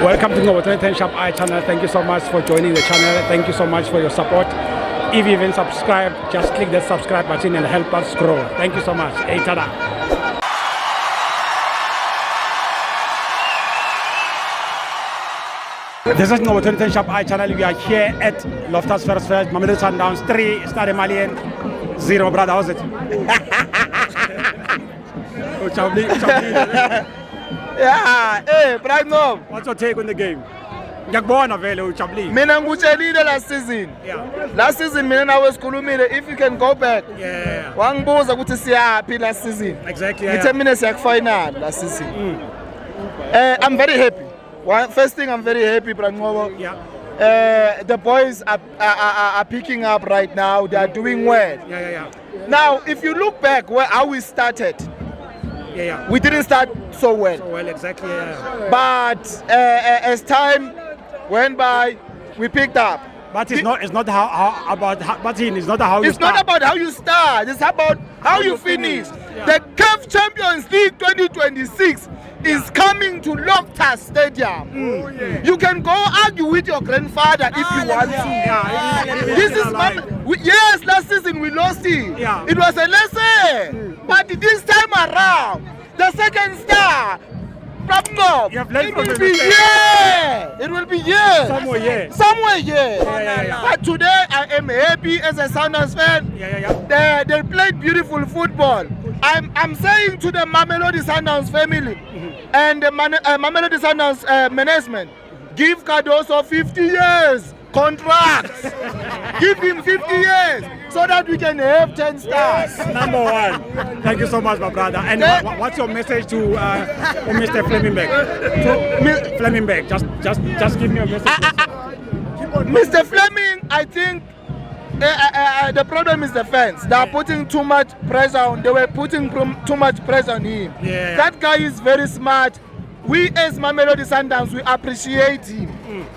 Welcome to Ngobo 10 Shop I channel. Thank you so much for joining the channel. Thank you so much for your support. If you even subscribe, just click the subscribe button and help us grow. Thank you so much. Hey, tada. This is Ngobo 10 Shop I channel. We are here at Loftus First Mamelodi Sundowns 3, Stade Malien 0. Brother, how's it? Oh, Chabli. Yeah, hey, Brian, no. What's your take on the game? Ngiyakubona vele uJabulile. Mina ngikutshelile last season. Yeah. Last season mina nawe sikhulumile if you can go back. Yeah. Wangibuza ukuthi siyaphi last season. Exactly. Ngithe mina siya final last season. I'm very happy. First thing I'm very happy Brian Ngobo. Yeah. The boys are picking up right now. They are doing well. Yeah. Now, if you look back how we started, Yeah. we didn't start so well. So well, exactly. Yeah. But as time went by, we picked up. But it's not how about but it's not how you It's start. not about how you start, it's about how you finish. Yeah. The CAF Champions League 2026 is coming to Loftus Stadium. You can go argue with your grandfather if you want to. This is yes, last season we lost it. Yeah. It was a lesson. But this time around, the second star, Prabno, You have learned it from will the be mistake. here. It will be here. Somewhere, yeah. Somewhere here. Yeah. But today I am happy as a Sundowns fan. Yeah. They played beautiful football. I'm saying to the Mamelodi Sundowns family and the Mamelodi Sundowns management, give Cardoso 50 years contract. Give him 50 years so that we can have 10 stars. Number one. Thank you so much, my brother. And what's your message to Mr. Flemingbeck? To Flemingbeck, just give me a message. Mr. Fleming, I think the problem is the fans. They are putting too much pressure on. They were putting too much pressure on him. Yeah. That guy is very smart. We as Mamelodi Sundowns, we appreciate him.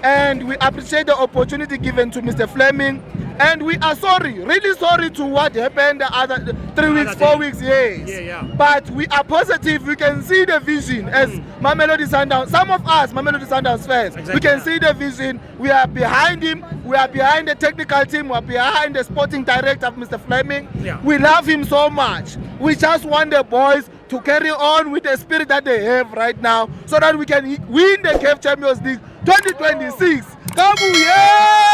And we appreciate the opportunity given to Mr. Fleming. And we are sorry, really sorry to what happened the other 3 weeks, 4 weeks, yes. Yeah. But we are positive, we can see the vision as Mamelodi Sundowns. Some of us, Mamelodi Sundowns fans, we can see the vision. We are behind him, we are behind the technical team, we are behind the sporting director, Mr. Fleming. Yeah. We love him so much. We just want the boys to carry on with the spirit that they have right now so that we can win the CAF Champions League 2026. Kabuyelo!